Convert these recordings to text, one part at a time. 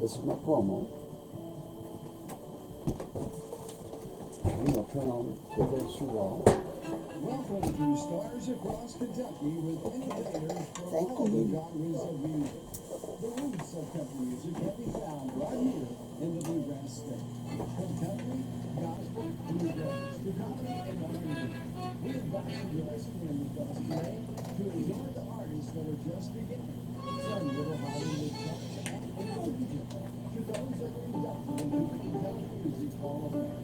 This is my promo. I'm going to turn on the best wall. Welcome to Stars Across Kentucky with entertainers from all the genres of music. The roots of country music can be found right here in the Bluegrass State. From country, gospel, bluegrass, to comedy and R&B. We invite you to listen in with us today to enjoy the artists that are just beginning. From Little Hollywood Cups and Indonesia to those that are inducted into the Kentucky Music Hall of Fame.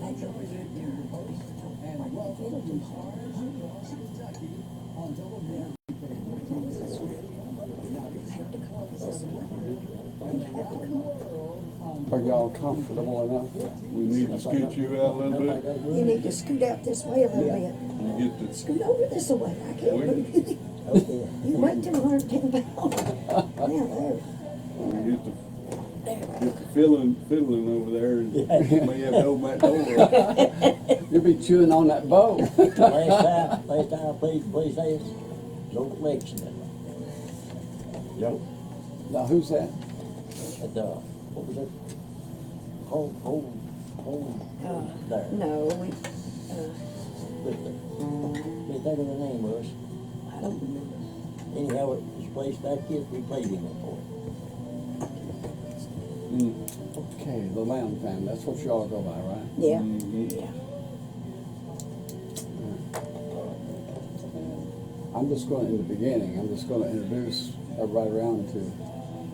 I'm Charlie Napier, your host, and welcome to Stars Across Kentucky on WWK. Are y'all comfortable enough? We need to scoot you out a little bit. You need to scoot out this way a little bit. You get the, Scoot over this way. I can't move you. You weigh 210 pounds. Now there. you get the fiddling over there. And you may have to open that door. You'll be chewing on that bow. Last time, please say it. No flexion. Yo, Now, who's that? at what was it? Hold there. No, we, With the, can't think of the name was. I don't remember. Anyhow, it was placed back here, we played him before. Okay, the Lamb family. That's what y'all go by, right? Yeah, yeah. I'm just going to, in the beginning, I'm just going to introduce everybody around to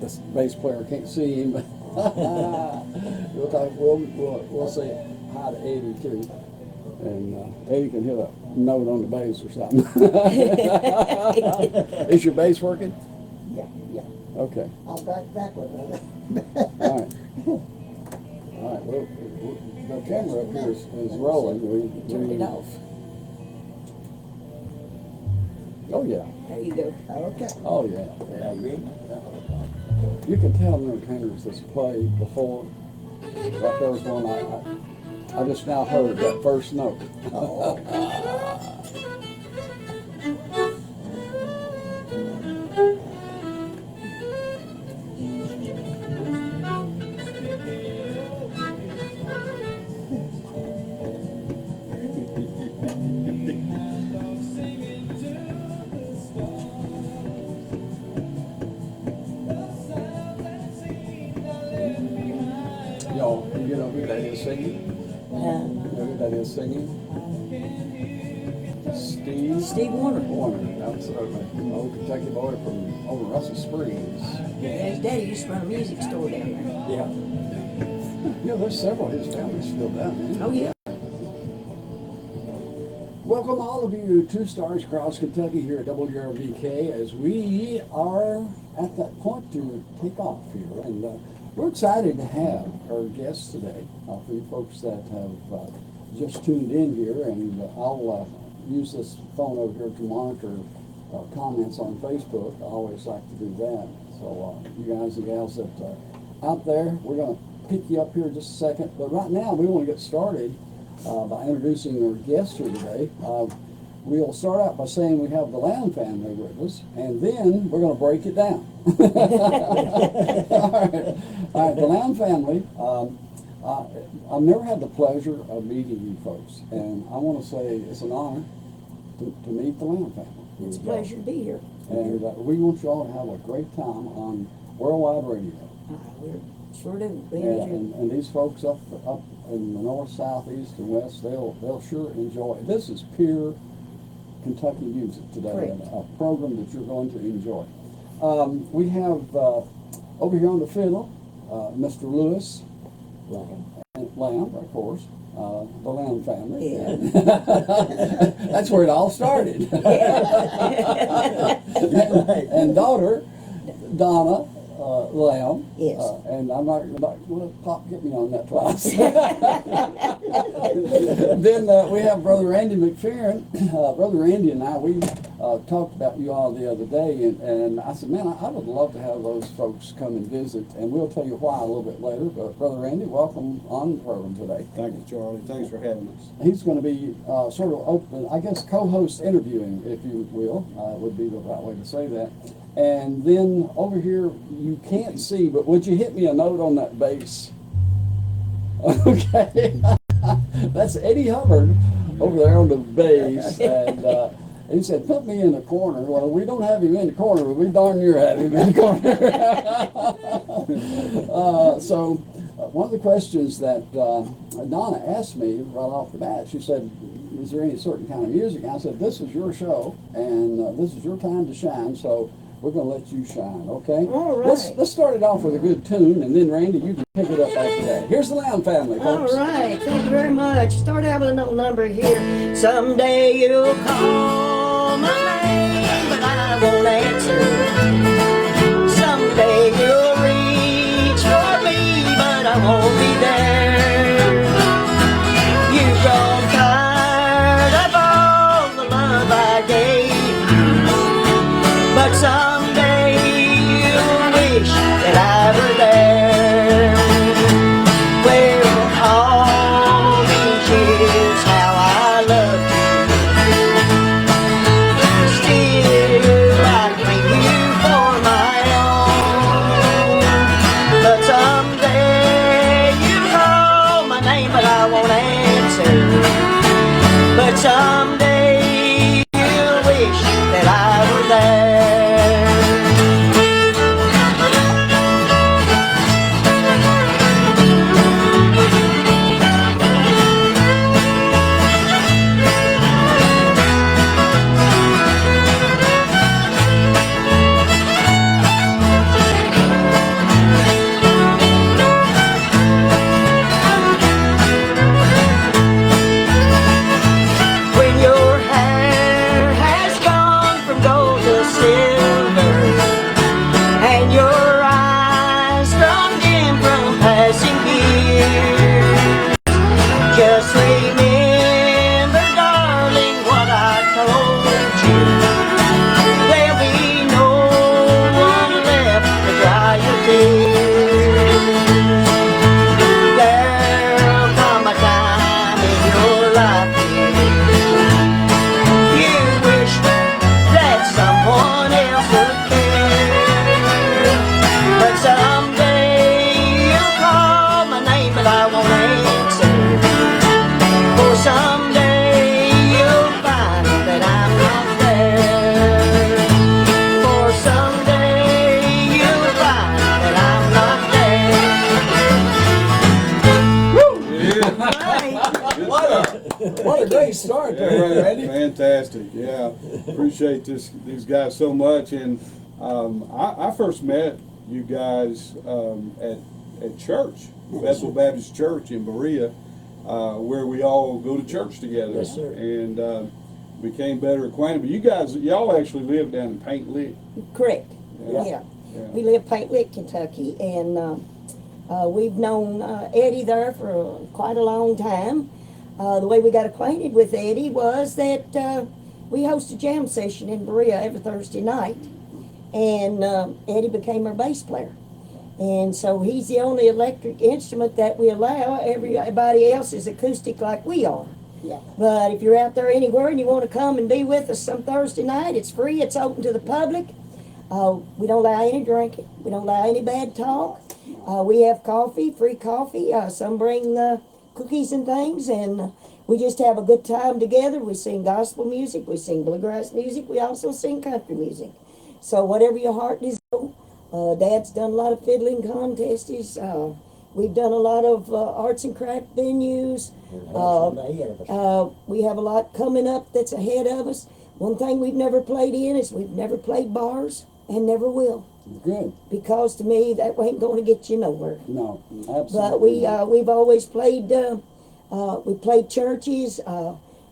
this bass player. Can't see him, but we'll say hi to Eddie too. And Eddie can hit a note on the bass or something. Is your bass working? Yeah. Okay. I'll back with it. All right. All right. Well, the camera up here is rolling. Turn it off. Oh yeah. There you go. Okay. Oh yeah. You can tell the entertainers that's played before. Like there was one I just now heard that first note. Y'all, you know who that is singing? You know who that is singing? Steve Warner. Warner. That's an old Kentucky boy from over Russell Springs. Yeah, his daddy used to run a music store down there. Yeah. You know, there's several of his families still down there. Oh, yeah. Welcome all of you to Stars Across Kentucky here at WRVK as we are at that point to take off here. And we're excited to have our guests today, for you folks that have just tuned in here. And I'll use this phone over here to monitor comments on Facebook. I always like to do that. So you guys and gals that are out there, we're going to pick you up here in just a second. But right now we want to get started by introducing our guests here today. We'll start out by saying we have the Lamb family with us, and then we're going to break it down. All right, the Lamb family. I've never had the pleasure of meeting you folks, and I want to say it's an honor to meet the Lamb family. It's a pleasure to be here. And we want you all to have a great time on Worldwide Radio. We're sure do. And these folks up in the north, south, east, and west, they'll sure enjoy it. This is pure Kentucky music today, and a program that you're going to enjoy. We have over here on the fiddle, Mr. Lewis Lamb, of course, the Lamb family. Yeah. That's where it all started. And daughter, Donna Lamb. Yes. And I'm not well, Pop, get me on that twice. Then we have Brother Randy McPherson. Brother Randy and I, we talked about you all the other day, and I said, man, I would love to have those folks come and visit, and we'll tell you why a little bit later. But Brother Randy, welcome on the program today. Thank you, Charlie. Thanks for having us. He's going to be sort of open, I guess, co-host interviewing, if you will, would be the right way to say that. And then over here, you can't see, but would you hit me a note on that bass? Okay. That's Eddie Hubbard over there on the bass. And he said, put me in the corner. Well, we don't have him in the corner, but we darn near have him in the corner. So one of the questions that Donna asked me right off the bat, she said, is there any certain kind of music? I said, this is your show, and this is your time to shine, so we're going to let you shine, okay? All right. Let's start it off with a good tune, and then, Randy, you can pick it up after that. Here's the Lamb Family, folks. All right, thank you very much. Start out with a little number here. Someday you'll call my name, but I won't answer. Someday you'll reach for me, but I won't be there. You've grown tired of all the love I gave you, but someday you'll wish that I were there. Well, all these years how I loved you, still I claim you for my own. But someday you call my name, but I won't answer. But someday you'll wish that I were there. When your hair has gone from gold to silver, and your eyes grown dim from passing years, just remember, darling, what I told you. There'll be no one left to dry your tears. There'll come a time in your life you wish that someone else would care. But someday you'll call my name, but I won't answer. For someday you'll find that I'm not there. For someday you'll find that I'm not there. What a great start there, Randy. Fantastic, yeah. Appreciate these guys so much. And I first met you guys at church, Bethel Baptist Church in Berea, where we all go to church together. Yes, sir. And became better acquainted. But y'all actually live down in Paint Lick. Correct. Yeah. Yeah. Yeah. We live Paint Lick, Kentucky, and we've known Eddie there for quite a long time. The way we got acquainted with Eddie was that we host a jam session in Berea every Thursday night, and Eddie became our bass player. And so he's the only electric instrument that we allow. Everybody else is acoustic like we are. Yeah. But if you're out there anywhere and you want to come and be with us some Thursday night, it's free, it's open to the public. We don't allow any drinking. We don't allow any bad talk. We have coffee, free coffee. Some bring cookies and things, and we just have a good time together. We sing gospel music, we sing bluegrass music, we also sing country music. So whatever your heart desires. Dad's done a lot of fiddling contests. We've done a lot of arts and craft venues. We have a lot coming up that's ahead of us. One thing we've never played in is we've never played bars and never will. Good. Because to me, that ain't going to get you nowhere. No, absolutely. But we've always played, we played churches.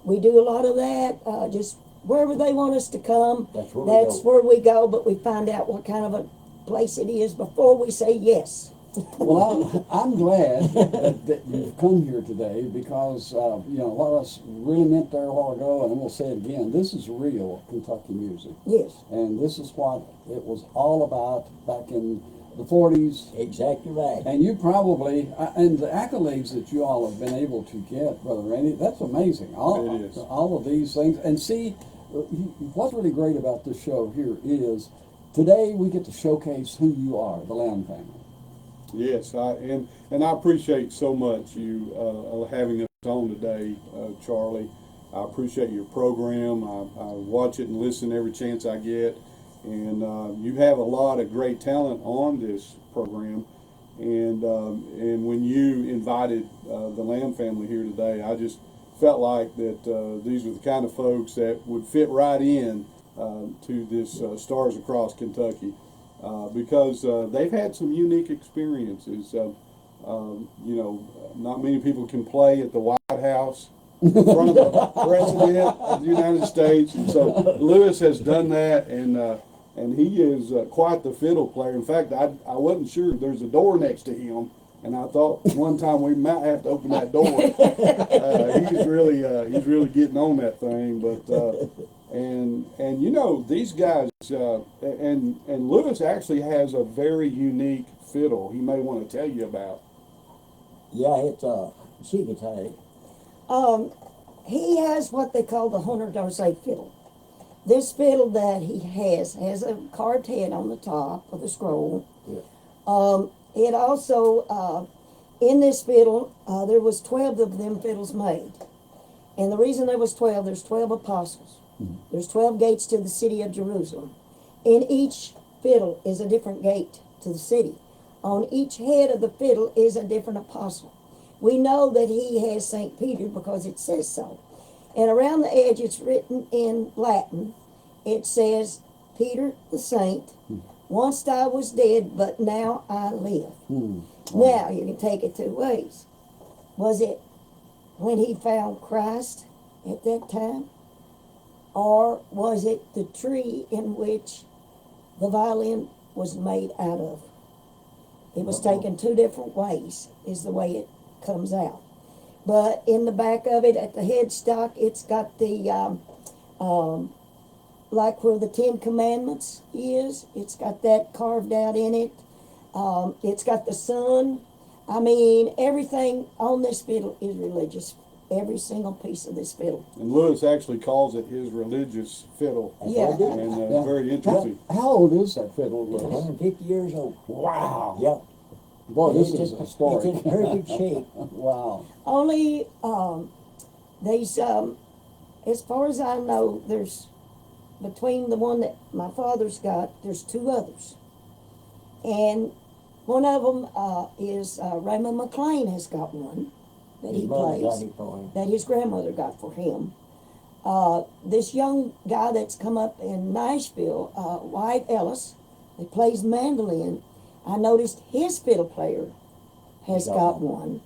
We do a lot of that. Just wherever they want us to come, That's where we go. But we find out what kind of a place it is before we say yes. Well, I'm glad that you've come here today because, what us really meant there a while ago, and we'll say it again, this is real Kentucky music. Yes. And this is what it was all about back in the 40s. Exactly right. And you probably, and the accolades that you all have been able to get, Brother Randy, that's amazing. It is. All of these things. And see, what's really great about this show here is today we get to showcase who you are, the Lamb family. Yes, and I appreciate so much you having us on today, Charlie. I appreciate your program. I watch it and listen every chance I get, and you have a lot of great talent on this program. And when you invited the Lamb family here today, I just felt like that these were the kind of folks that would fit right in to this Stars Across Kentucky. Because they've had some unique experiences. Not many people can play at the White House in front of the President of the United States, and so Lewis has done that, and he is quite the fiddle player. In fact, I wasn't sure. There's a door next to him, and I thought one time we might have to open that door. He's really getting on that thing, but. And these guys, and Lewis actually has a very unique fiddle he may want to tell you about. Yeah, it's she can tell it. He has what they call the Hunter Darcy fiddle. This fiddle that he has a carved head on the top of the scroll. Yeah. It also, in this fiddle, there was 12 of them fiddles made. And the reason there was 12, there's 12 apostles. There's 12 gates to the city of Jerusalem. In each fiddle is a different gate to the city. On each head of the fiddle is a different apostle. We know that he has St. Peter because it says so. And around the edge it's written in Latin. It says, Peter the saint, once I was dead, but now I live. Now, you can take it two ways. Was it when he found Christ at that time? Or was it the tree in which the violin was made out of? It was taken two different ways, is the way it comes out. But in the back of it, at the headstock, it's got the, like where the Ten Commandments is, it's got that carved out in it. It's got the sun. I mean, everything on this fiddle is religious. Every single piece of this fiddle. And Lewis actually calls it his religious fiddle. Yeah. And very interesting. How old is that fiddle, Lewis? 150 years old. Wow. Yep. Boy, this It's is just- a story. It's in perfect shape. Wow. Only, these, as far as I know, there's, between the one that my father's got, there's two others. And one of them is Raymond McLean has got one that His he mother got plays, it for him. that his grandmother got for him. This young guy that's come up in Nashville, Wyatt Ellis, that plays mandolin, I noticed his fiddle player has got one.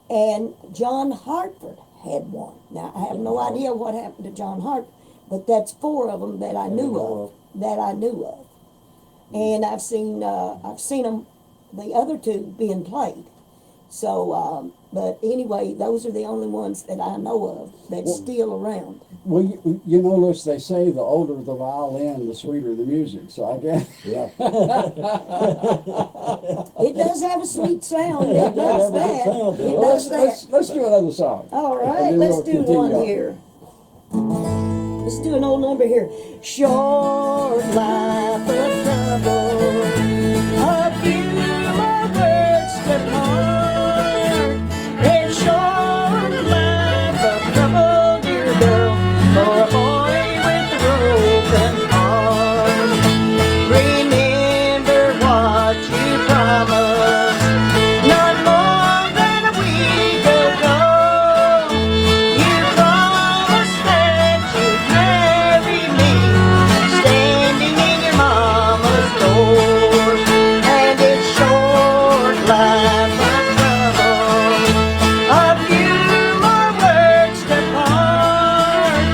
And John Hartford had one. Now, I have no idea what happened to John Hartford, but that's four of them that I knew of. And I've seen them, the other two being played. So, but anyway, those are the only ones that I know of that's still around. Well, you know, Lewis, they say the older the violin, the sweeter the music. So I guess. Yeah. It does have a sweet sound. It does that. It Well, does that. let's do another song. All And right, then let's we'll do continue one on. here. Let's do an old number here. Short life of trouble, a few more words to part. It's short life of trouble, dear girl, for a boy with a broken heart. Remember what you promised, not more than a week ago. You promised that you'd marry me, standing in your mama's door. And it's short life of trouble, a few more words to part.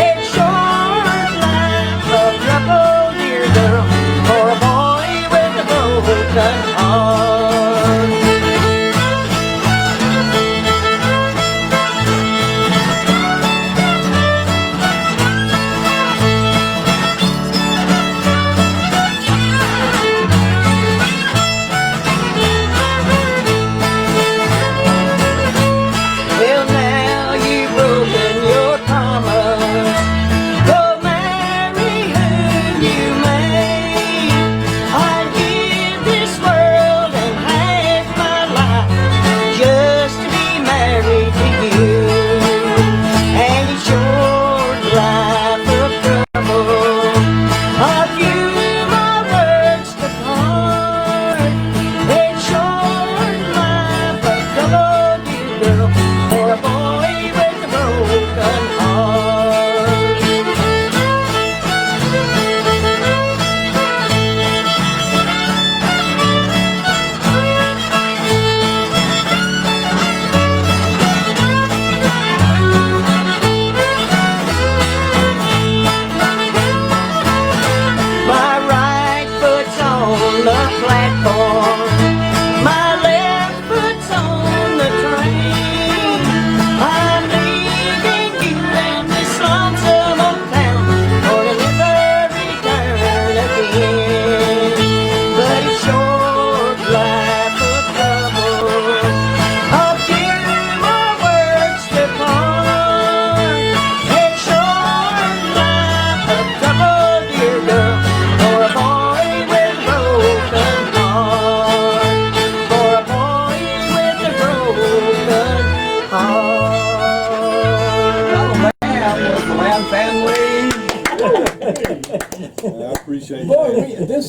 It's short life of trouble, dear girl, for a boy with a broken heart. Well, now you've broken your promise. Go marry who you may.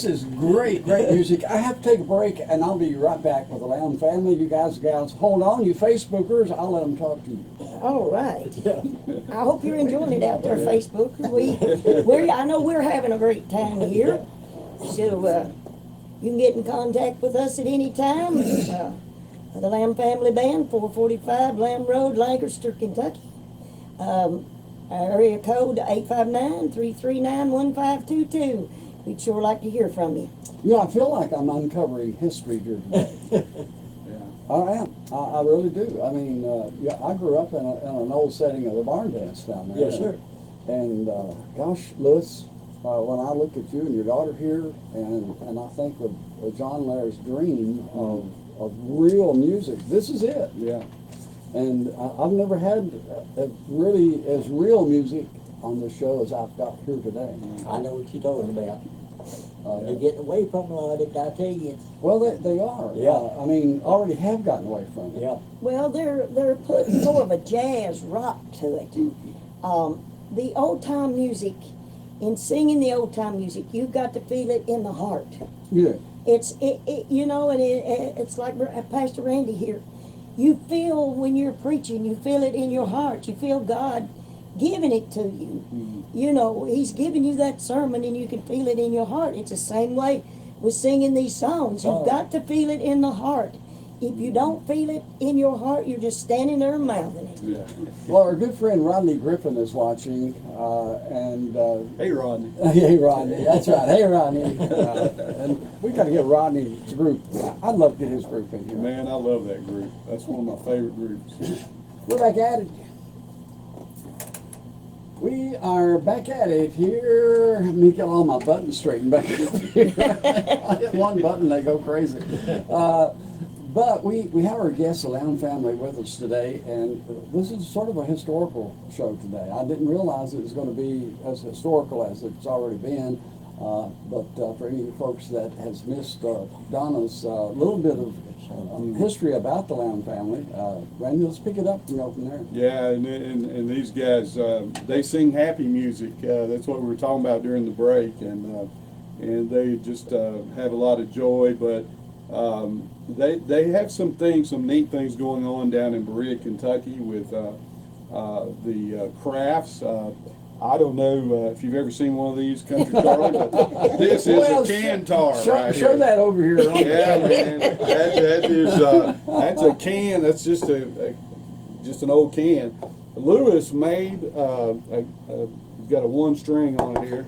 is great music. I have to take a break, and I'll be right back with the Lamb family. You guys and gals, hold on. You Facebookers, I'll let them talk to you. All right. I hope you're enjoying it out there, Facebook. I know we're having a great time here. So you can get in contact with us at any time. The Lamb Family Band, 445 Lamb Road, Lancaster, Kentucky. Area code 859-339-1522. We'd sure like to hear from you. Yeah, I feel like I'm uncovering history here today. I am. I really do. I mean, yeah, I grew up in an old setting of the barn dance down there. Yes, sir. And gosh, Louis, when I look at you and your daughter here, and I think of John Layer's dream of real music, this is it. Yeah. And I've never had really as real music on the show as I've got here today. I know what you're talking about. They're getting away from a lot of it, I tell you. Well, they are. Yeah. I mean, already have gotten away from it. Yeah. Well, they're putting more of a jazz rock to it. The old time music, in singing the old time music, you've got to feel it in the heart. Yeah. It's you know, and it's like Pastor Randy here. You feel when you're preaching, you feel it in your heart. You feel God giving it to you. You know, He's giving you that sermon, and you can feel it in your heart. It's the same way with singing these songs. You've got to feel it in the heart. If you don't feel it in your heart, you're just standing there mouthing it. Yeah. Well, our good friend Rodney Griffin is watching, Hey, Rodney. hey Rodney, that's right. Hey Rodney, and we got to get Rodney's group. I'd love to get his group in here. Man, I love that group. That's one of my favorite groups. We're back at it. We are back at it here. Let me get all my buttons straightened back up here. I hit one button, they go crazy. But we have our guest, the Lamb family, with us today, and this is sort of a historical show today. I didn't realize it was going to be as historical as it's already been, but for any folks that has missed Donna's little bit of history about the Lamb family, Randy, let's pick it up from there. Yeah, and these guys, they sing happy music. That's what we were talking about during the break, and they just have a lot of joy. But they have some neat things going on down in Berea, Kentucky, with the crafts. I don't know if you've ever seen one of these, Country Charlie, but this is a can-tar right Show here. that over here. Yeah, man, that's a can. That's just just an old can. Lewis made got a one string on it here.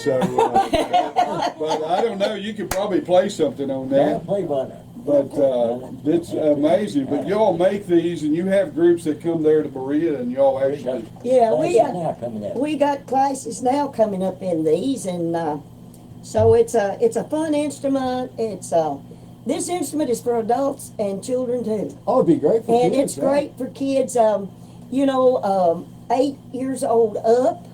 So, but I don't know. You could probably play something on Yeah, that. play by that. But it's amazing. But y'all make these, and you have groups that come there to Berea, and y'all actually. Yeah, Now coming up. we got classes now coming up in these, and so it's a fun instrument. It's this instrument is for adults and children too, Oh, it'd be great for and kids. it's great for kids. 8 years old up,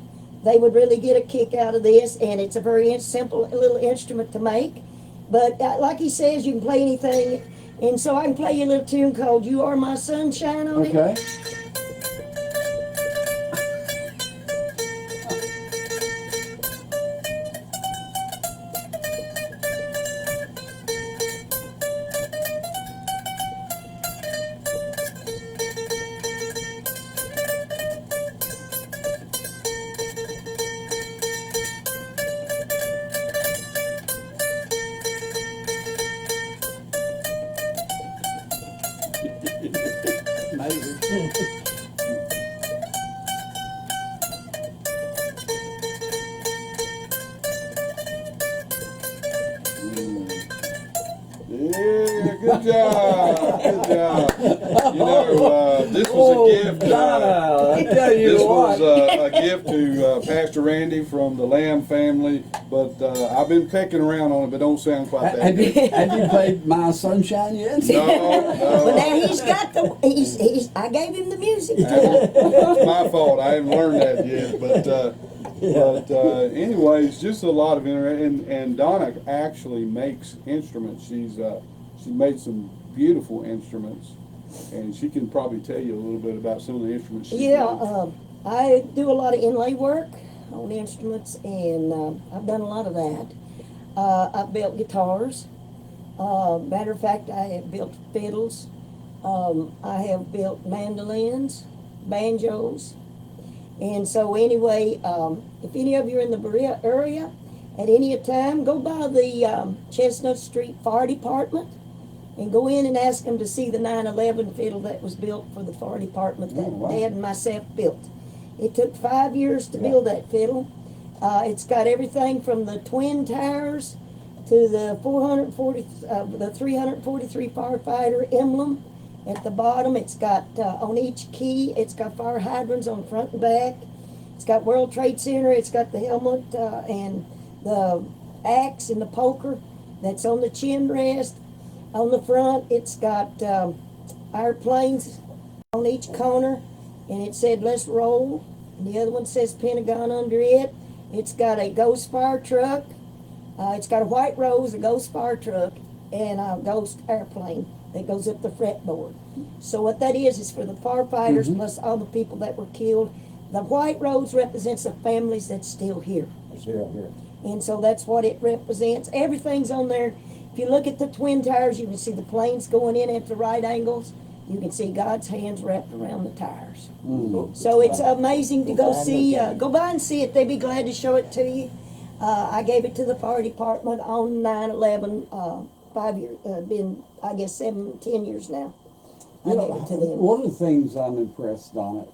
they would really get a kick out of this, and it's a very simple little instrument to make. But like he says, you can play anything, and so I can play you a little tune called "You Are My Sunshine" on it. Okay. Yeah, good job, good job. This was a gift. Donna, I tell you This what. was a gift to Pastor Randy from the Lamb family, but I've been pecking around on it, but don't sound quite that Have good. you played My Sunshine yet? No, But now he's got the. He's. I gave him the music. It's my fault. I haven't learned that yet, but anyways, just a lot of and Donna actually makes instruments. She made some beautiful instruments, and she can probably tell you a little bit about some of the instruments. She made. I do a lot of inlay work on instruments, and I've done a lot of that. I've built guitars. Matter of fact, I have built fiddles. I have built mandolins, banjos. And so anyway, if any of you are in the Berea area at any time, go by the Chestnut Street Fire Department and go in and ask them to see the 911 fiddle that was built for the fire department that wow. Dad and myself built. It took 5 years to build that fiddle. It's got everything from the twin towers to the 343 firefighter emblem at the bottom. It's got on each key, it's got fire hydrants on front and back. It's got World Trade Center. It's got the helmet and the axe and the poker that's on the chin rest. On the front, it's got airplanes on each corner, and it said "Let's roll." And the other one says Pentagon under it. It's got a ghost fire truck. It's got a white rose, a ghost fire truck, and a ghost airplane that goes up the fretboard. So what that is for the firefighters plus all the people that were killed. The white rose represents the families that's still here. Here. And so that's what it represents. Everything's on there. If you look at the twin towers, you can see the planes going in at the right angles. You can see God's hands wrapped around the tires. So it's amazing to go see, go by and see it. They'd be glad to show it to you. I gave it to the fire department on 9/11, 5 years, been, I guess, 10 years now. I gave it to them. One of the things I'm impressed on it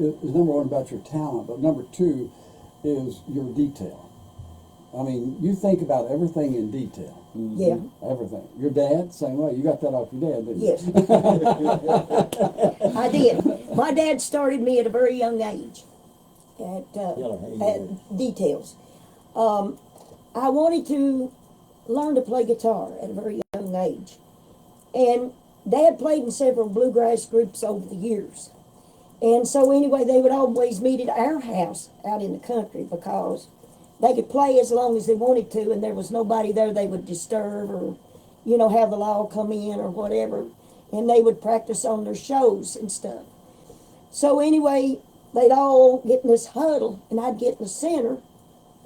is number one about your talent, but number two is your detail. I mean, you think about everything in detail. Yeah. Everything. Your dad, same way. You got that off your dad, didn't you? Yes. I did. My dad started me at a very young age at details. I wanted to learn to play guitar at a very young age. And Dad played in several bluegrass groups over the years. And so anyway, they would always meet at our house out in the country because they could play as long as they wanted to, and there was nobody there they would disturb or, you know, have the law come in or whatever. And they would practice on their shows and stuff. So anyway, they'd all get in this huddle, and I'd get in the center.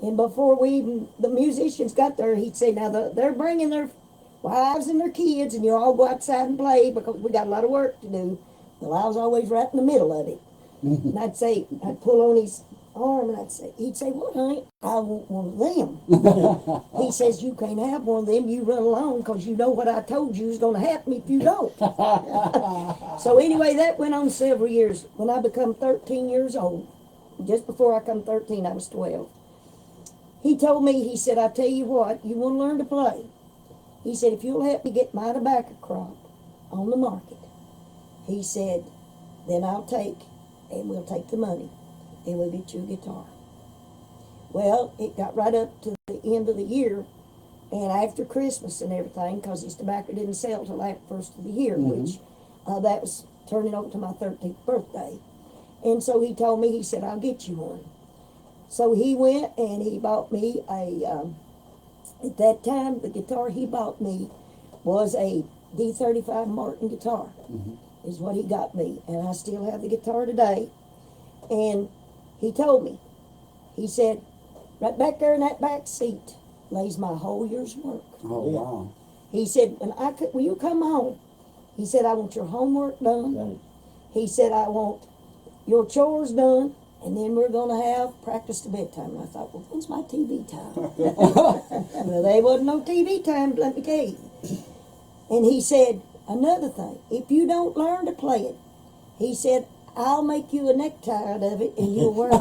And before the musicians got there, he'd say, now they're bringing their wives and their kids, and you all go outside and play because we got a lot of work to do. Well, I was always right in the middle of it. And I'd pull on his arm, and he'd say, what, honey? I want one of them. He says, you can't have one of them. You run along because you know what I told you is going to happen if you don't. So anyway, that went on several years. When I become 13 years old, just before I come 13, I was 12. He told me, he said, I tell you what, you want to learn to play. He said, if you'll help me get my tobacco crop on the market, he said, then we'll take the money and we'll get you a guitar. Well, it got right up to the end of the year, and after Christmas and everything, because his tobacco didn't sell till after the first of the year, which that was turning over to my 13th birthday. And so he told me, he said, I'll get you one. So he went and he bought me at that time, the guitar he bought me was a D35 Martin guitar, is what he got me. And I still have the guitar today. And he told me, he said, right back there in that back seat lays my whole year's work. Oh, wow. He said, when you come home, he said, I want your homework done. Right. He said, I want your chores done. And then we're going to have practice to bedtime. And I thought, well, when's my TV time? Well, there wasn't no TV time, let me tell you. And he said, another thing, if you don't learn to play it, he said, I'll make you a necktie out of it and you'll wear it.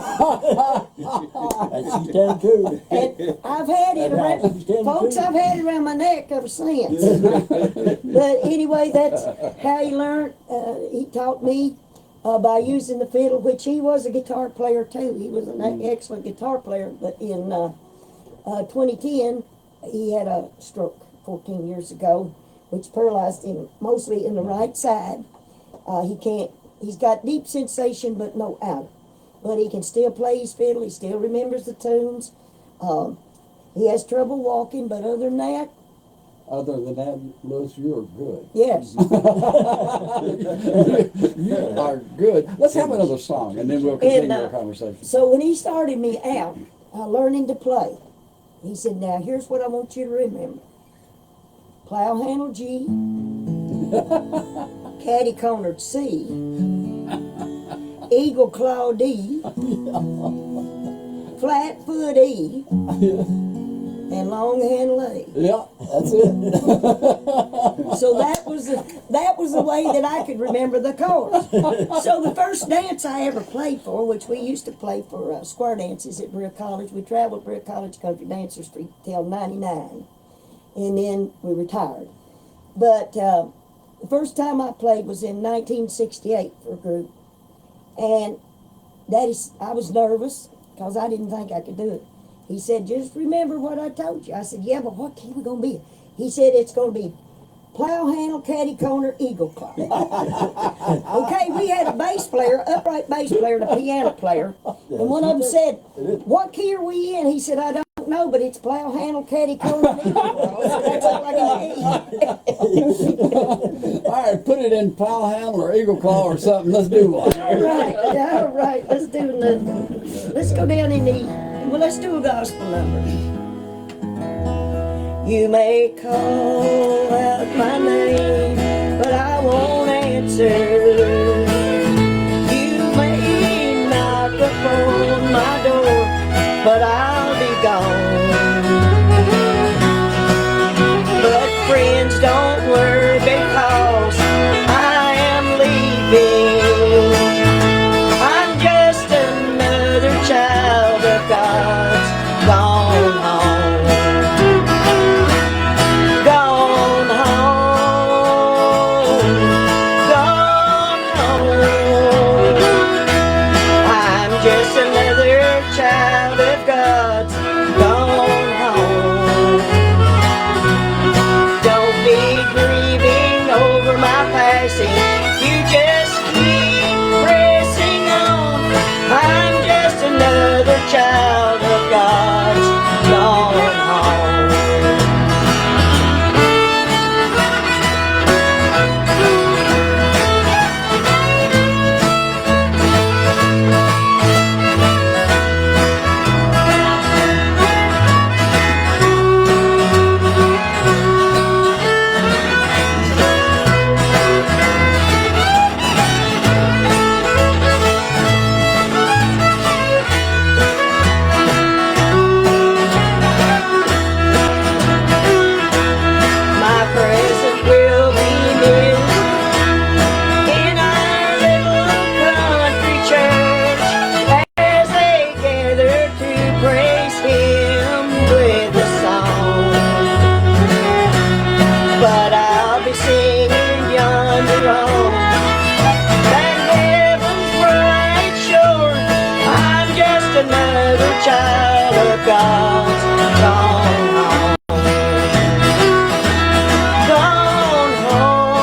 And she's telling the truth. And I've had it around, folks, I've had it around my neck ever since. But anyway, that's how he learned. He taught me by using the fiddle, which he was a guitar player too. He was an excellent guitar player, but in 2010, he had a stroke 14 years ago, which paralyzed him mostly in the right side. He's got deep sensation, but no out. But he can still play his fiddle, he still remembers the tunes. He has trouble walking, but other than that, Louis, you're good. yes. You are good. Let's have another song, and then we'll continue our conversation. So when he started me out learning to play, He said, now here's what I want you to remember. Plow handle G, catty cornered C, eagle claw D, flat foot E, and long handle A. Yeah, that's it. So that was the way that I could remember the chords. So the first dance I ever played for, which we used to play for square dances at Brea College, we traveled Brea College country dancers till '99, and then we retired. But the first time I played was in 1968 for a group, and I was nervous because I didn't think I could do it. He said, just remember what I told you. I said, yeah, but what key we going to be? He said, it's going to be plow handle, catty corner, eagle claw. Okay, we had a bass player, upright bass player, and a piano player. And one of them said, what key are we in? He said, I don't know, but it's plow handle, catty corner, and eagle claw. That's all I can All right, put it in plow handle or eagle claw or something. Let's do one. All right, let's do another. Let's go down in let's do a gospel number. You may call out my name, but I won't answer. You may knock upon my door, but I'll be gone. But friends, don't worry because I am leaving. I'm just another child of God's gone home. Gone home. Gone home. I'm just another child of God's gone home. Don't be grieving over my passing. You just keep pressing on. I'm just another child of God's gone home. My presence will be missed in our little country church as they gather to praise Him with a song. But I'll be singing yonder on that heaven's bright shore. I'm just another child of God's gone home. Gone home,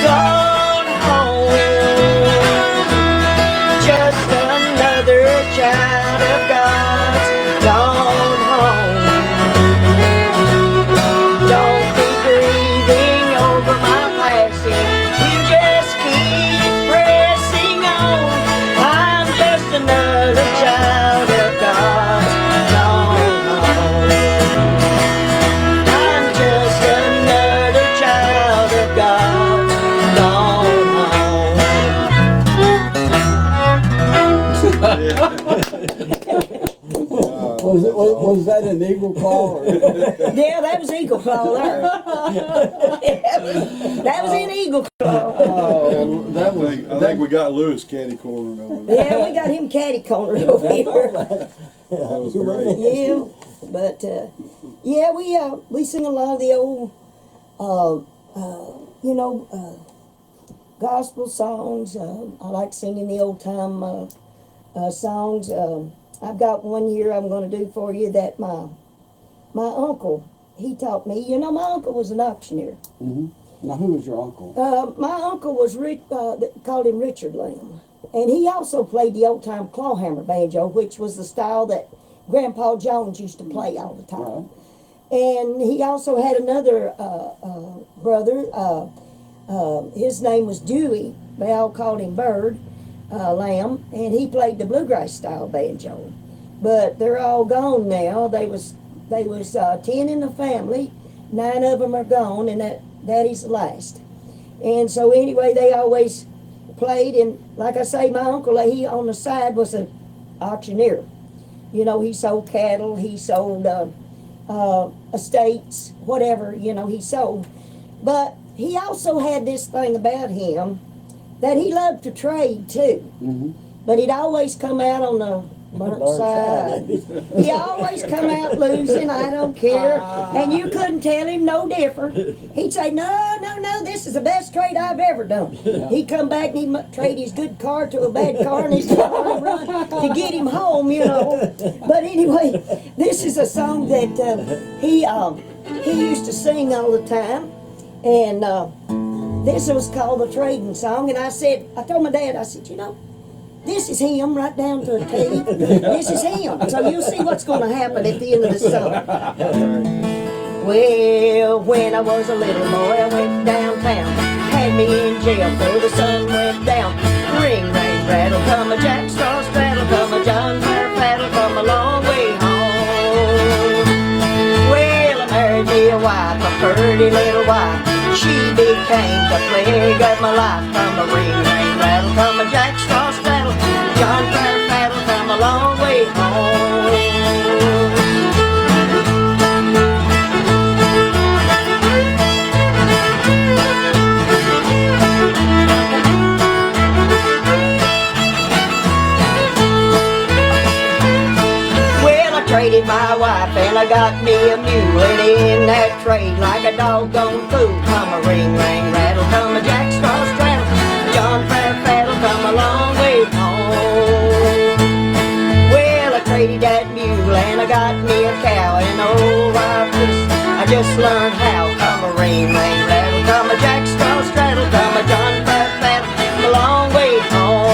gone home, just another child of God's gone home. Don't be grieving over my passing, you just keep pressing on. I'm just another child of God's gone home. I'm just another child of God, gone Was that an eagle claw? Or? Yeah, that was eagle claw there. That was in eagle claw. That was. I think we got Lewis catty corner over there. Yeah, we got him catty cornered over here. That was great. Yeah, but yeah, we sing a lot of the old, gospel songs. I like singing the old time songs. I've got one here I'm going to do for you that my uncle, he taught me. You know, my uncle was an auctioneer. Mm-hmm. Now, who was your uncle? My uncle was called him Richard Lamb, and he also played the old time clawhammer banjo, which was the style that Grandpa Jones used to play all the time. Right. And he also had another brother. His name was Dewey. They all called him Bird Lamb, and he played the bluegrass style banjo. but they're all gone now. They was 10 in the family, 9 of them are gone, and that Daddy's the last. And so anyway, they always played, and like I say, my uncle, he on the side was an auctioneer. You know, he sold cattle, he sold estates, whatever, you know, he sold. But he also had this thing about him that he loved to trade too. Mm-hmm. But he'd always come out on the burnt side. He always come out losing, I don't care. And you couldn't tell him no different. He'd say, no, this is the best trade I've ever done. He'd come back and he'd trade his good car to a bad car, and he'd run to get him home, you know. But anyway, this is a song that he used to sing all the time. And this was called the trading song. And I told my dad, I said, you know, this is him right down to a T. This is him. So you'll see what's going to happen at the end of the song. Well, when I was a little boy, I went downtown. Had me in jail for the sun went down. Ring, ring, rattle, come a jack straw straddle, come a John Fair paddle, come a long way home. Well, I married me a wife, a pretty little wife. She became the plague of my life. Come a ring, ring, rattle, come a jack straw straddle, John Fair paddle, come a long way home. Well, I traded my wife and I got me a mule, and in that trade like a doggone fool. Come a ring, ring, rattle, come a jack straw straddle, John Fair paddle, come a long way home. Well, I traded that mule and I got me a cow, and oh, I just learned how. Come a ring, ring, rattle, come a jack straw straddle, come a John Fair paddle, come a long way home.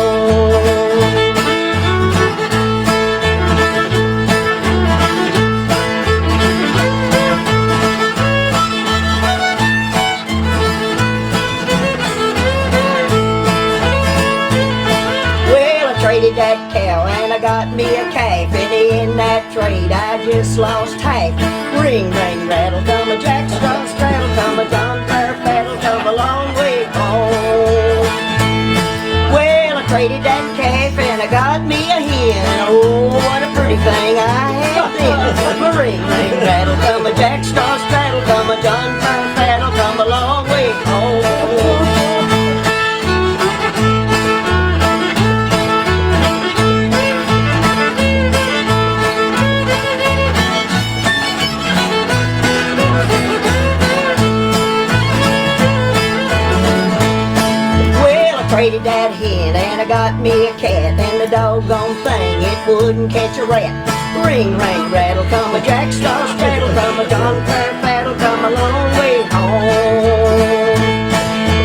Traded that cow and I got me a calf, and in that trade I just lost half. Ring, ring, rattle, come a jack straw straddle, come a John Fair paddle, come a long way home. Well, I traded that calf and I got me a hen. Oh, what a pretty thing I had then. Ring, ring, rattle, come a jack straw straddle, come a John Fair paddle, come a long way home. Traded that hen and I got me a cat, and the doggone thing, it wouldn't catch a rat. Ring, ring, rattle, come a jack straw straddle, come a John Fair paddle, come a long way home.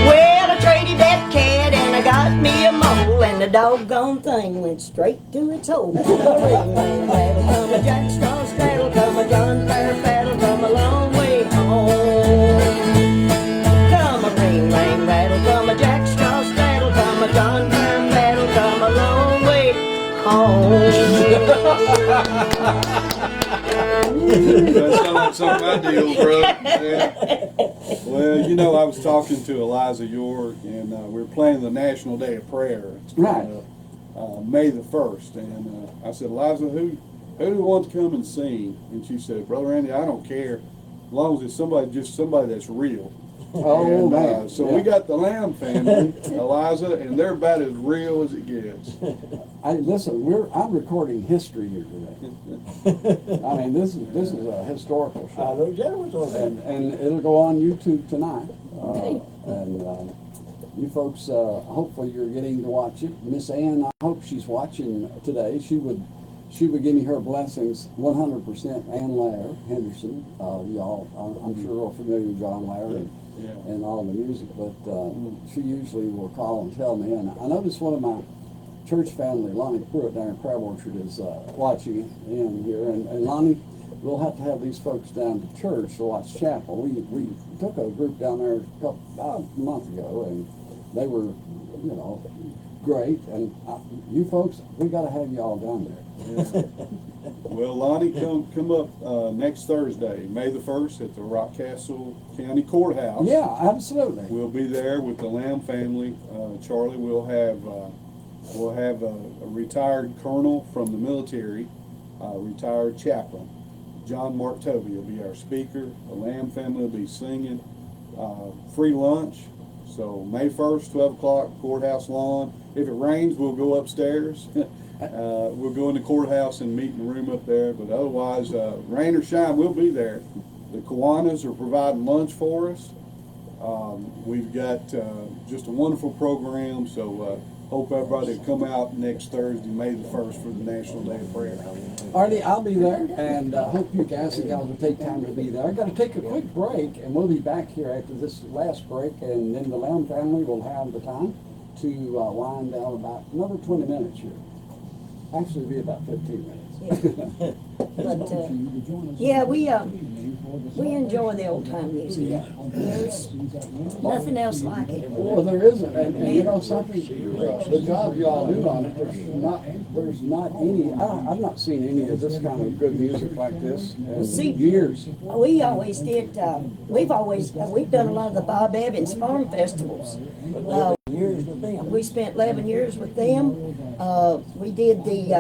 Well, I traded that cat and I got me a mole, and the doggone thing went straight to its hole. Ring, ring, rattle, come a jack straw straddle, come a John Fair paddle, come a long way home. Come a ring, ring, rattle, come a jack straw straddle, come a John Fair paddle, come a long way home. That sounds like something I do, bro. Yeah. Well, you know, I was talking to Eliza York, and we were planning the National Day of Prayer. It's coming up, May the 1st, and I said, Eliza, who do you want to come and sing? And she said, Brother Andy, I don't care, as long as it's somebody that's real. Oh, And, man. so we got the Lamb family, Eliza, and they're about as real as it gets. Listen, I'm recording history here today. I mean, this is a historical show, and it'll go on YouTube tonight. You folks, hopefully you're getting to watch it. Miss Ann, I hope she's watching today. She would give me her blessings 100%. Ann Lair Henderson, y'all, I'm sure are familiar with John Lair and all the music, but she usually will call and tell me. And I noticed one of my church family, Lonnie Pruitt down in Crab Orchard, is watching in here. And Lonnie, we'll have to have these folks down to church to watch chapel. We took a group down there about a month ago, and they were, great, and you folks, we got to have you all down there. Well, Lonnie, come up next Thursday, May the 1st, at the Rockcastle County Courthouse. Yeah, absolutely. We'll be there with the Lamb family. Charlie, we'll have a retired colonel from the military, retired chaplain. John Mark Toby will be our speaker. The Lamb family will be singing. Free lunch. So May 1st, 12 o'clock, courthouse lawn. If it rains, we'll go upstairs. We'll go in the courthouse and meet in the room up there. But otherwise, rain or shine, we'll be there. The Kiwanis are providing lunch for us. We've got just a wonderful program. So hope everybody will come out next Thursday, May the 1st, for the National Day of Prayer. Artie, I'll be there, and hope you guys and gals will take time to be there. I'm going to take a quick break, and we'll be back here after this last break, and then the Lamb family will have the time to wind down about another 20 minutes here. Actually, it'll be about 15 minutes. But yeah, we enjoy the old time music. There's nothing else like it. Well, there isn't, and you know something, the job you all do on it, there's not any, I've not seen any of this kind of good music like this in years. We always did, we've done a lot of the Bob Evans Farm Festivals. Years with them. We spent 11 years with them. We did the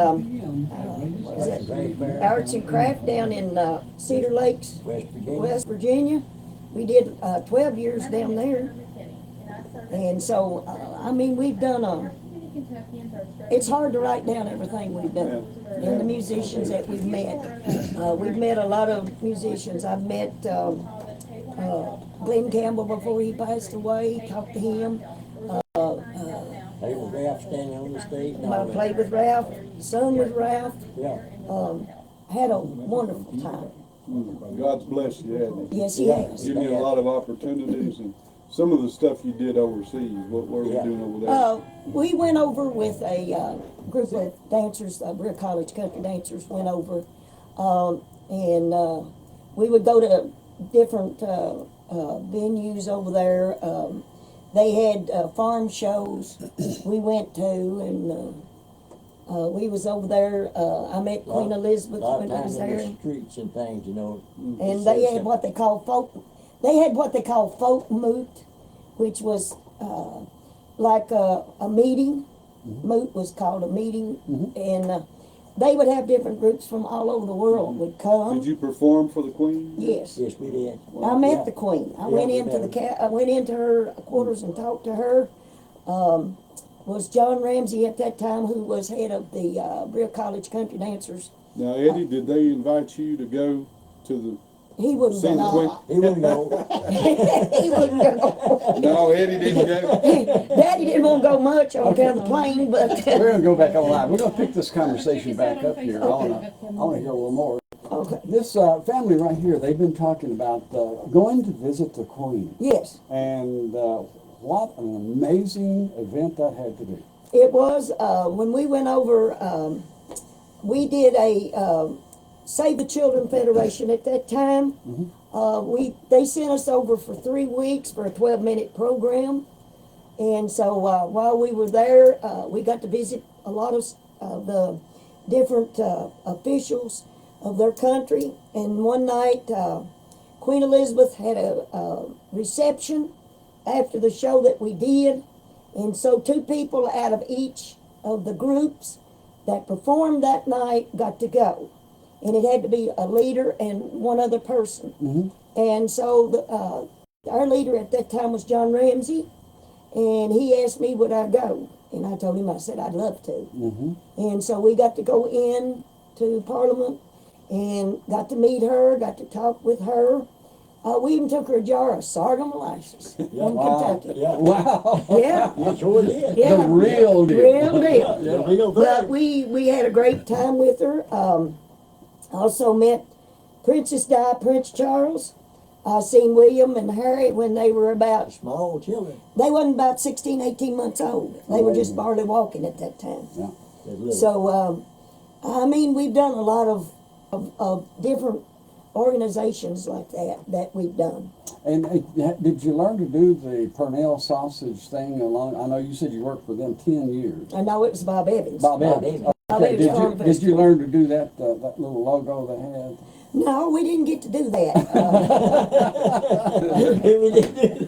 Arts and Craft down in Cedar Lakes, West Virginia. We did 12 years down there. And so, I mean, we've done it's hard to write down everything we've done and the musicians that we've met. We've met a lot of musicians. I've met Glenn Campbell before he passed away, talked to him. Played with Ralph standing on the stage. I played with Ralph, sung with Ralph. Yeah. Had a wonderful time. God's blessed you, hasn't he? Yes, he has. Given you a lot of opportunities, and some of the stuff you did overseas. What were we doing over there? We went over with a group of dancers, Brier College country dancers went over, and we would go to different venues over there. They had farm shows we went to, and we was over there. I met Queen Elizabeth when I was there. The streets and things, you know. And they had what they call folk. They had what they call folk moot, which was like a meeting. Moot was called a meeting, and they would have different groups from all over the world would come. Did you perform for the Queen? Yes. Yes, we did. I met the Queen. I went into her quarters and talked to her. Was John Ramsey at that time, who was head of the Brier College Country Dancers. Now, Eddie, did they invite you to go to He wouldn't the Queen? go. He wouldn't go. He wouldn't go. No, Eddie didn't go. Daddy didn't want to go much on the plane, but We're going to go back online. We're going to pick this conversation back up here. I want to hear a little more. okay. This family right here, they've been talking about going to visit the Queen. Yes, And what an amazing event that had to be. it was when we went over. We did a Save the Children Federation at that time. They sent us over for 3 weeks for a 12-minute program, and so while we were there, we got to visit a lot of the different officials of their country. And one night, Queen Elizabeth had a reception after the show that we did, and so 2 people out of each of the groups that performed that night got to go. And it had to be a leader and one other person. And so our leader at that time was John Ramsey, and he asked me would I go. And I told him, I said, I'd love to. And so we got to go in to Parliament and got to meet her, got to talk with her. We even took her a jar of sorghum molasses from Kentucky. Yeah. Wow. Yeah. We sure did. Yeah. The real deal. Real deal. The real But thing. we had a great time with her. Also met Princess Di, Prince Charles. I seen William and Harry when they were about, Small children. they wasn't about 16, 18 months old. They were just barely walking at that time. They're little. So, I mean, we've done a lot of different organizations like that we've done. And did you learn to do the Purnell sausage thing along? I know you said you worked for them 10 years. I know it was Bob Evans. Bob Bob Evans. Evans. Bob Okay. Evans Did you learn to do that that little logo they had? No, we didn't get to do that. We didn't do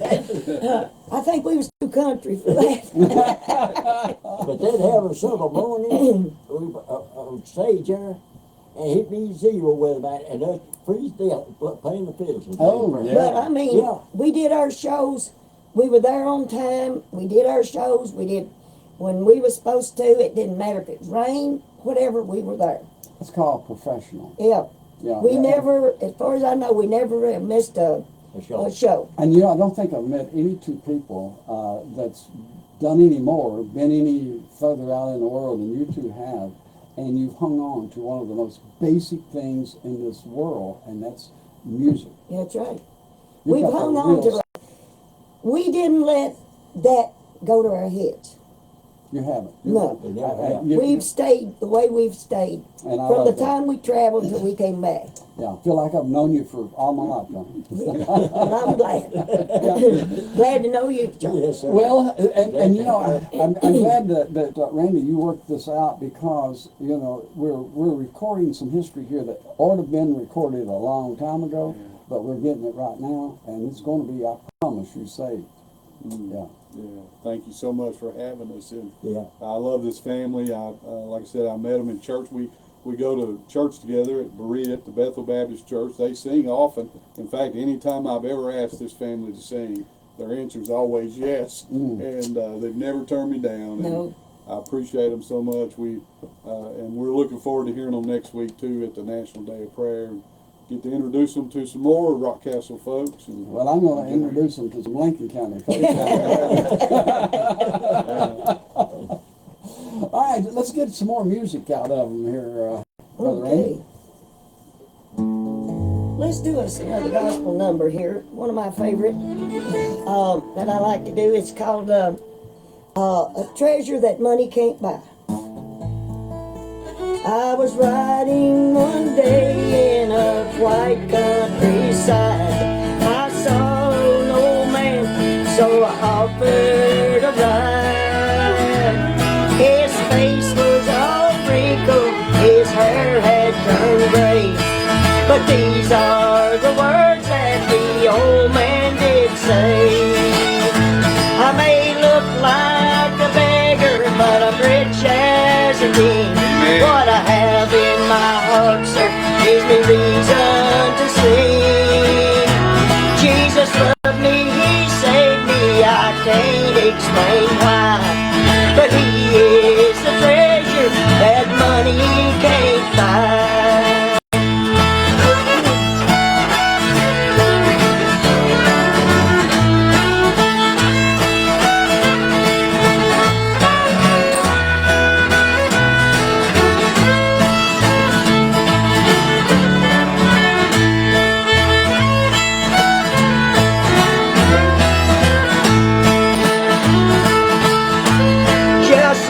that. I think we was too country for that. But they'd have a Sunday morning on stage there, and he'd be zero with them, and us freeze still playing the fiddles. And Oh, things. yeah. But I mean, Yeah. we did our shows. We were there on time. We did our shows. We did when we was supposed to. It didn't matter if it rained, whatever. We were there. It's called professional. Yeah. Yeah. We yeah. never, as far as I know, we never missed a show. And I don't think I've met any two people that's done any more, been any further out in the world than you two have, and you've hung on to one of the most basic things in this world, and that's music. That's right. You've We've got the hung on real- to. We didn't let that go to our heads. You haven't. No. We've stayed the way we've stayed And I from the love that. time we traveled till we came back. Yeah, I feel like I've known you for all my lifetime. And I'm glad. Glad to know you, John. Yes, sir. Well, and I'm glad that Randy, you worked this out because we're recording some history here that ought to have been recorded a long time ago, but we're getting it right now, and it's going to be, I promise you, saved. Yeah. Yeah, thank you so much for having us. And Yeah. I love this family. Like I said, I met them in church. We go to church together at Berea at the Bethel Baptist Church. They sing often. In fact, anytime I've ever asked this family to sing, their answer is always yes. And they've never turned me down. No. And I appreciate them so much. And we're looking forward to hearing them next week too at the National Day of Prayer. Get to introduce them to some more Rock Castle folks. And Well, I'm going to introduce them to some Lincoln County folks. All right, let's get some more music out of them here, Brother Randy. Let's do us another gospel number here. One of my favorite that I like to do. It's called A Treasure That Money Can't Buy. I was riding one day in a quiet countryside. I saw an old man, so I offered a ride. His face was all wrinkled, his hair had turned gray. But these are the words that the old man did say. I may look like a beggar, but I'm rich as a king. What I have in my heart, sir, gives me reason to sing. Jesus loved me, he saved me, I can't explain why. But he is the treasure that money can't buy.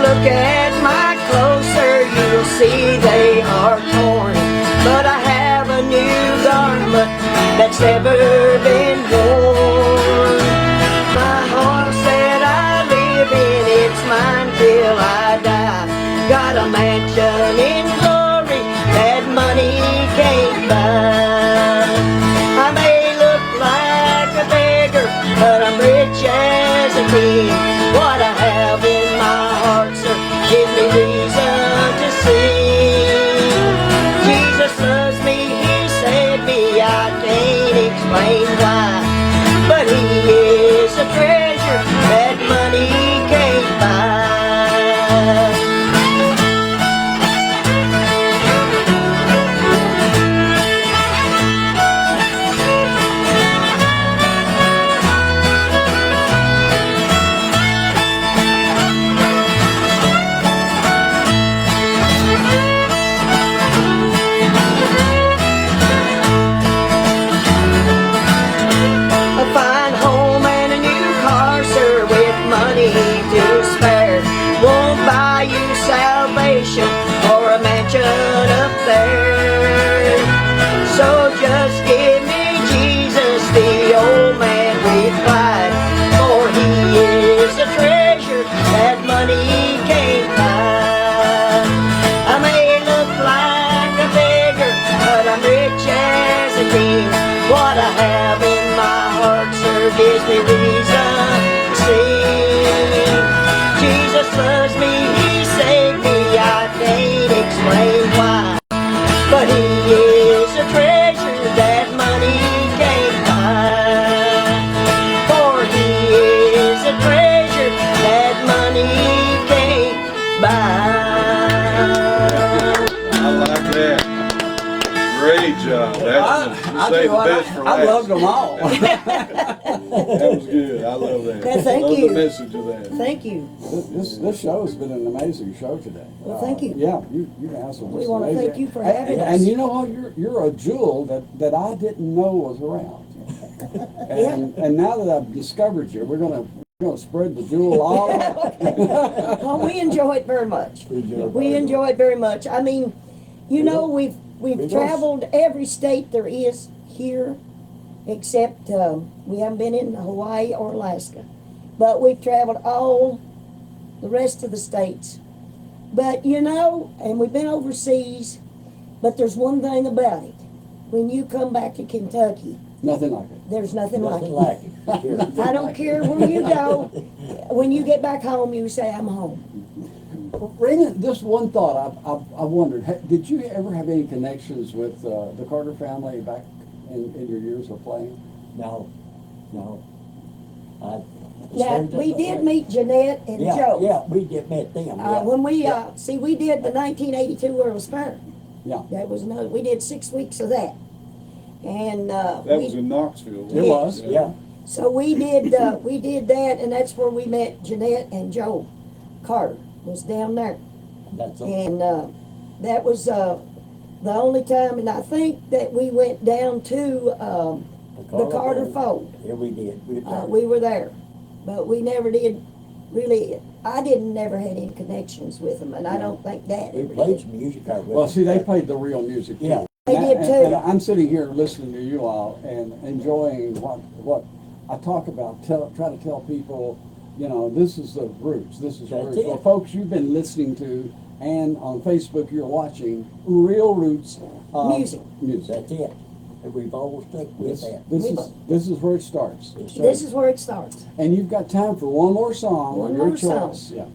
Look at my clothes, sir, you'll see they are torn. But I have a new garment that's never been worn. My house that I live in, it's mine till I die. Got a mansion in glory that money can't buy. I may look like a beggar, but I'm rich as a king. What I have in my heart, sir, gives me reason to sing. Jesus loves me, he saved me, I can't explain why. But he is a treasure that money can't buy. To spare won't buy you salvation or a mansion up there. So just give me Jesus, the old man. gives me reason to sing. Jesus loves me, he saved me, I can't explain why. But he is a treasure that money can't buy. For he is a treasure that money can't buy. I like that. Great job. That's I save the do, best for I last. loved them all. That was good. I love that. Yeah, thank I love you. the message of that. Thank you. This show has been an amazing show today. Well, thank you. Yeah, you guys are We just wanna amazing. thank you for having us. And you know what? You're a jewel that I didn't know was around. And now that I've discovered you, we're gonna spread the jewel all out. Well, we enjoy it very much. We enjoy it very much. I mean, you know, we've traveled every state there is here, except we haven't been in Hawaii or Alaska. But we've traveled all the rest of the states. But you know, and we've been overseas, but there's one thing about it. When you come back to Kentucky, Nothing like it. there's nothing like Nothing it. like it. Sure. I don't care where you go. When you get back home, you say, I'm home. Raina, this one thought I wondered: did you ever have any connections with the Carter family back in your years of playing? No. Now, we did meet Jeanette and Yeah, Joe. yeah, we did met them. Yeah. When we, we did the 1982 World's Fair. Yeah. That was another, we did 6 weeks of that. And, That was in Knoxville. It was. Yeah. so we did that, and that's where we met Jeanette and Joe Carter, was down there. That's all. And, that was, the only time, and I think that we went down to, the Carter Fold. Yeah, we did. We were there, but we never did really. I never had any connections with them, and I don't think Dad We ever played did. some music out with Well, them. see, they played the real music. too. Yeah. They did too. And I'm sitting here listening to you all and enjoying what I talk about. Try to tell people, you know, this is the roots. This is That's roots. it. Well, folks, you've been listening to, and on Facebook you're watching Real Roots Music. That's it. And we've always stuck with that. This is where it starts. Yes, sir. This is where it starts. And you've got time for one more song One of your more song. choice. Yeah.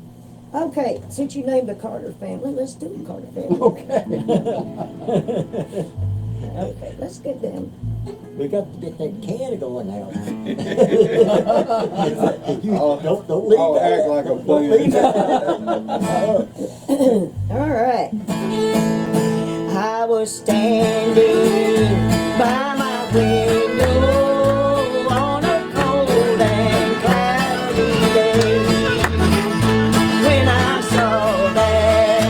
Okay, since you named the Carter family, let's do the Carter family. Okay. Okay, let's get them. We got to get that can going now. Don't leave I'll that. act like I'm Don't playing. leave that. All right. I was standing by my window on a cold and cloudy day when I saw that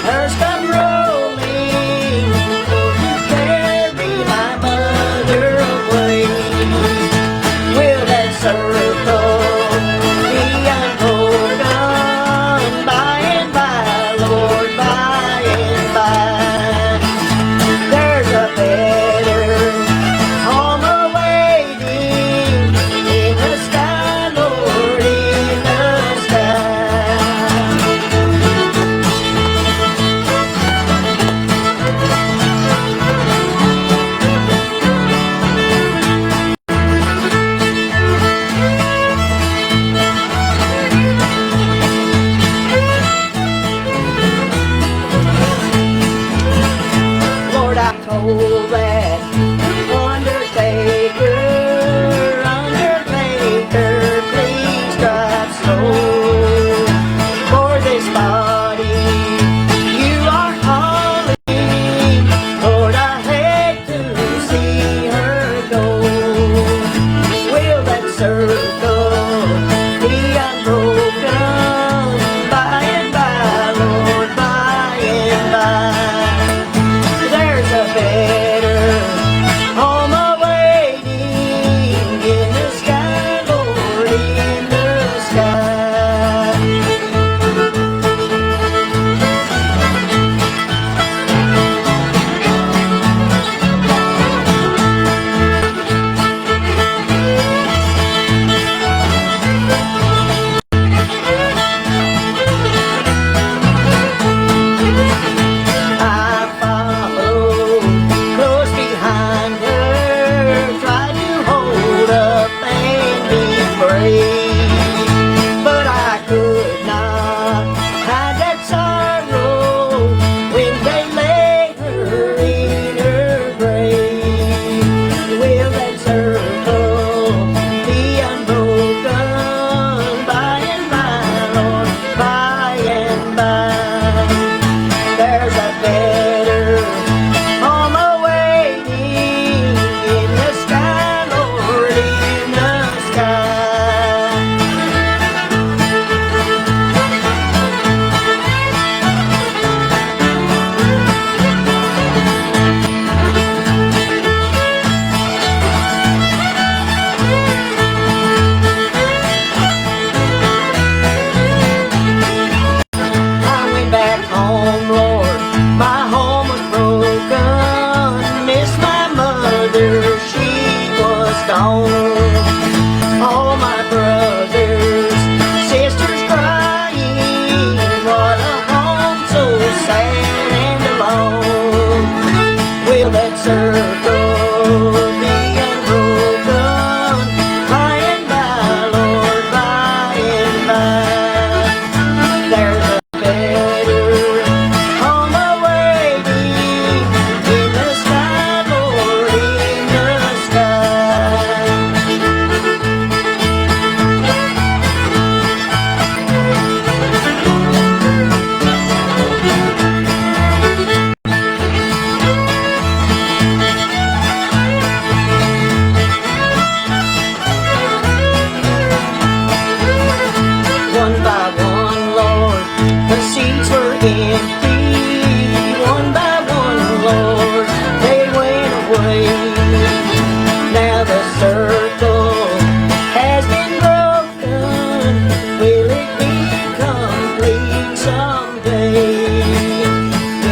hearse come rolling to carry my mother away. Will that circle be unbroken by and by, Lord, by and by? There's a better home awaiting in the sky, Lord, in the sky. Lord, I told that undertaker, please drive slow. For this body you are calling, Lord, I hate to see her go. Will that circle be unbroken by and by, Lord, by and by? There's a better home awaiting in the sky, Lord, in the sky. empty. One by one, Lord, they went away. Now the circle has been broken. Will it be complete someday?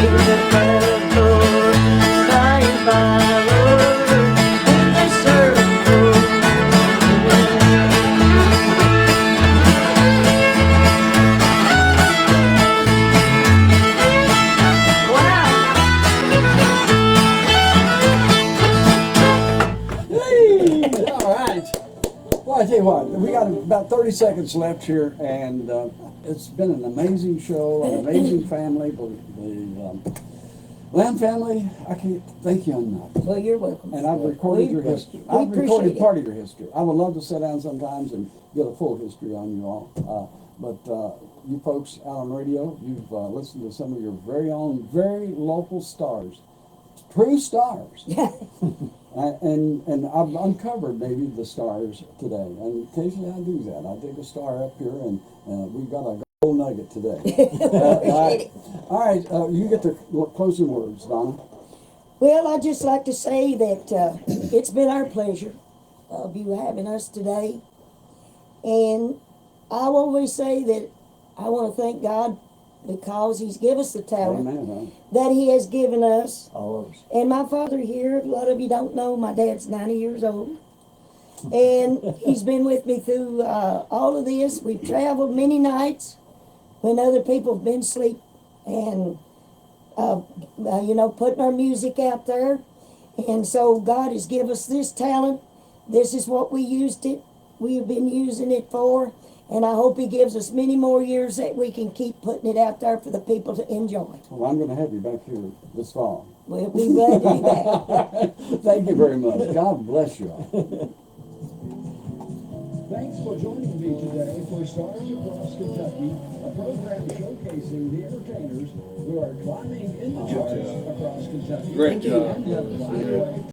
With the circle flying by, Lord, with the circle. Hey, all right. Well, I tell you what, we got about 30 seconds left here, and it's been an amazing show, an amazing family. The Lamb family, I can't thank you enough. Well, you're welcome. And I've recorded your history. I've recorded appreciate it. part of your history. I would love to sit down sometimes and get a full history on you all. But you folks out on radio, you've listened to some of your very own, very local stars, true stars. And I've uncovered maybe the stars today. And occasionally I do that. I dig a star up here, and we've got a gold nugget today. All right, you get the closing words, Donna. Well, I'd just like to say that it's been our pleasure of you having us today. And I always say that I want to thank God because He's given us the talent Amen, that He has given us. Always. And my father here, a lot of you don't know, my dad's 90 years old. And he's been with me through all of this. We've traveled many nights when other people have been asleep. And, putting our music out there. And so God has given us this talent. This is what we've been using it for. And I hope He gives us many more years that we can keep putting it out there for the people to enjoy. Well, I'm going to have you back here this fall. We'll be glad to be back. Thank you very much. God bless you all. Thanks for joining me today for Stars Across Kentucky, a program showcasing the entertainers who are climbing in the charts across Kentucky. Great job. And, by the way,